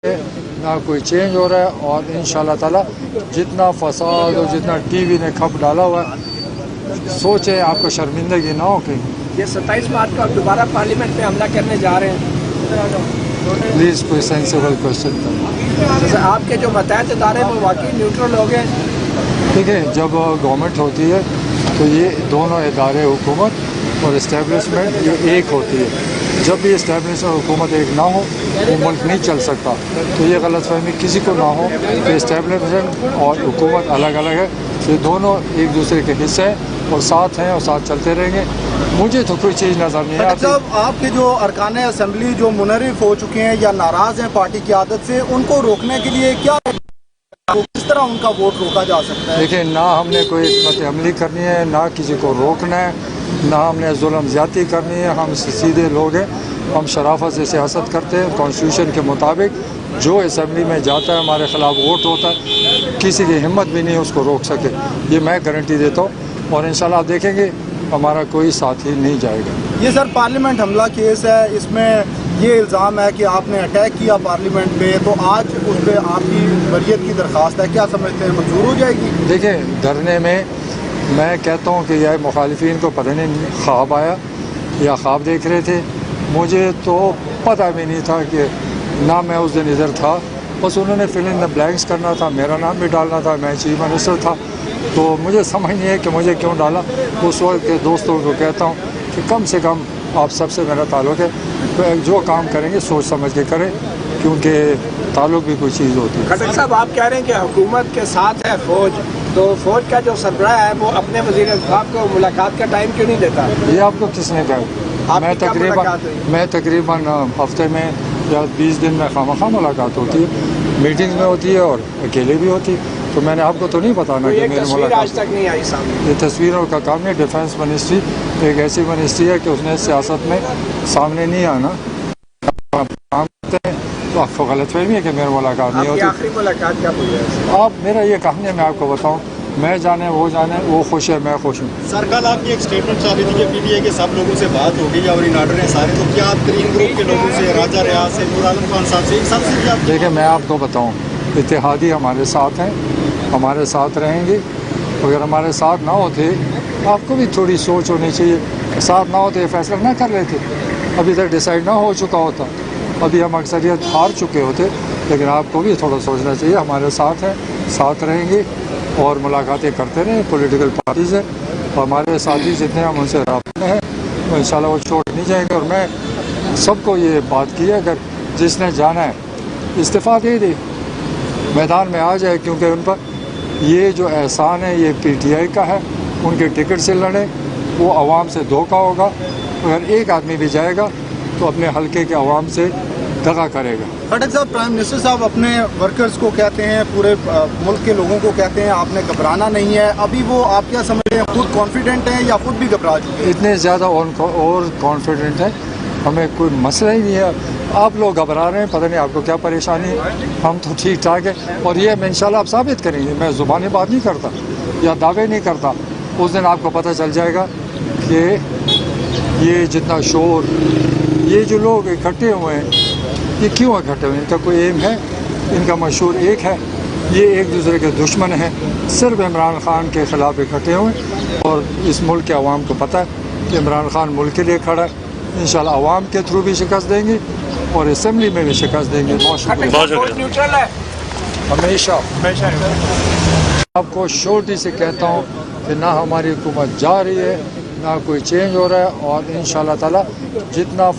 ना कोई चेंज हो रहा है और इंशाल्लाह ताला जितना फसाद और जितना टीवी ने खप डाला हुआ है सोचें आपको शर्मिंदगी ना हो कहीं। ये 27 मार्च को आप दोबारा पार्लियामेंट में हमला करने जा रहे हैं, प्लीज़ कोई सेंसिबल क्वेश्चन करें। जैसे आपके जो मतहत इदारे वो वाकई न्यूट्रल हो गए। देखिए जब गवर्नमेंट होती है तो ये दोनों इदारे हुकूमत और इस्टेब्लिशमेंट ये एक होती है। जब भी इस्टेब्लिशमेंट और हुकूमत एक ना हो वो मुल्क नहीं चल सकता। तो ये गलतफहमी किसी को ना हो कि इस्टेब्लिशमेंट और हुकूमत अलग अलग है, ये दोनों एक दूसरे के हिस्से हैं और साथ हैं और साथ चलते रहेंगे। मुझे तो कोई चीज़ नज़र नहीं आती। साहब आपके जो अरकान असम्बली जो मुनहरिफ हो चुके हैं या नाराज़ हैं पार्टी की आदत से, उनको रोकने के लिए क्या किस तरह उनका वोट रोका जा सकता है? देखिए ना हमने कोई हिकमत अमली करनी है, ना किसी को रोकना है, ना हमने जुल्म ज़्यादती करनी है। हम सीधे लोग हैं, हम शराफत से सियासत करते हैं। कॉन्स्टिट्यूशन के मुताबिक जो असम्बली में जाता है हमारे ख़िलाफ़ वोट होता है, किसी की हिम्मत भी नहीं उसको रोक सके, ये मैं गारंटी देता हूँ। और इंशाल्लाह आप देखेंगे हमारा कोई साथी नहीं जाएगा। ये सर पार्लियामेंट हमला केस है, इसमें ये इल्ज़ाम है कि आपने अटैक किया पार्लियामेंट पे, तो आज उस पर आपकी बरियत की दरख्वास्त है, क्या समझते हैं मंजूर हो जाएगी? देखिए धरने में मैं कहता हूँ कि यह मुखालिफिन को पता नहीं ख्वाब आया या ख्वाब देख रहे थे, मुझे तो पता भी नहीं था कि ना मैं उस दिन इधर था, बस उन्होंने फिल इन द ब्लैंक्स करना था, मेरा नाम भी डालना था, मैं चीफ मिनिस्टर था, तो मुझे समझ नहीं है कि मुझे क्यों डाला। उस वक्त के दोस्तों को कहता हूँ कि कम से कम आप सबसे मेरा ताल्लुक़ है, तो जो काम करेंगे सोच समझ के करें, क्योंकि ताल्लुक़ भी कोई चीज़ होती है। खट्टर साहब आप कह रहे हैं कि हुकूमत के साथ है फ़ौज, तो फ़ौज का जो सरबराह है वो अपने वज़ीर ख़ाब को मुलाकात का टाइम क्यों नहीं देता? ये आपको किसने कहा? मैं तकरीबन हफ्ते में या 20 दिन में खामखा मुलाकात होती है, मीटिंग्स में होती है और अकेले भी होती है, तो मैंने आपको तो नहीं बताना कि मेरी मुलाकात आज तक नहीं आई सामने। ये तस्वीरों का काम है। डिफेंस मिनिस्ट्री एक ऐसी मिनिस्ट्री है कि उसने सियासत में सामने नहीं आना काम करते हैं, तो आपको गलतफहमी है कि मेरी मुलाकात नहीं होती। आखिरी मुलाकात कब हुई है? आप मेरा ये कहानी है, मैं आपको बताऊँ, मैं जाने वो खुश है, मैं खुश हूँ। सर कल आपकी एक स्टेटमेंट चाह रही थी कि पीटीआई के सब लोगों से बात होगी और इन ऑर्डर हैं सारे, तो क्या आप ग्रीन ग्रुप के लोगों से, राजा रियाज से, नूर आलम खान साहब से, सबसे क्या? देखिए मैं आपको बताऊँ, इत्तेहादी हमारे साथ हैं, हमारे साथ रहेंगे। अगर हमारे साथ ना होते, आपको भी थोड़ी सोच होनी चाहिए, साथ ना होते फैसला ना कर लेते, अभी तक डिसाइड ना हो चुका होता, अभी हम अक्सरियत हार चुके होते। लेकिन आपको भी थोड़ा सोचना चाहिए, हमारे साथ हैं, साथ रहेंगे और मुलाकातें करते रहें पॉलिटिकल पार्टीज़ हैं। हमारे साथी जितने हम उनसे राब्ते हैं वो इंशाल्लाह वो छोड़ नहीं जाएंगे। और मैं सबको ये बात की है, अगर जिसने जाना है इस्तीफ़ा दे दे, मैदान में आ जाए, क्योंकि उन पर ये जो एहसान है ये पीटीआई का है, उनके टिकट से लड़े, वो आवाम से धोखा होगा। अगर एक आदमी भी जाएगा तो अपने हलके के आवाम से दगा करेगा। खट्टर साहब, प्राइम मिनिस्टर साहब अपने वर्कर्स को कहते हैं, पूरे मुल्क के लोगों को कहते हैं आपने घबराना नहीं है, अभी वो आप क्या समझ रहे हैं, खुद कॉन्फिडेंट हैं या खुद भी घबरा चुके हैं? इतने ज़्यादा और कॉन्फिडेंट है, हमें कोई मसला ही नहीं है। आप लोग घबरा रहे हैं, पता नहीं आपको क्या परेशानी है, हम तो ठीक ठाक है। और ये हम इंशाल्लाह आप साबित करेंगे, मैं ज़ुबानी बात नहीं करता या दावे नहीं करता, उस दिन आपको पता चल जाएगा कि ये जितना शोर, ये जो लोग इकट्ठे हुए हैं ये क्यों इकट्ठे हुए हैं, इनका कोई एम है, इनका मशहूर एक है, ये एक दूसरे के दुश्मन हैं, सिर्फ इमरान खान के ख़िलाफ़ इकट्ठे हुए। और इस मुल्क के अवाम को पता है कि इमरान खान मुल्क के लिए खड़ा है, इंशाल्लाह अवाम के थ्रू भी शिकस्त देंगे और असम्बली में भी शिकस्त देंगे। बहुत शुक्रिया। हमेशा आपको शोर्टी से कहता हूँ कि ना हमारी हुकूमत जा रही है, ना कोई चेंज हो रहा है, और इंशाल्लाह ताला जितना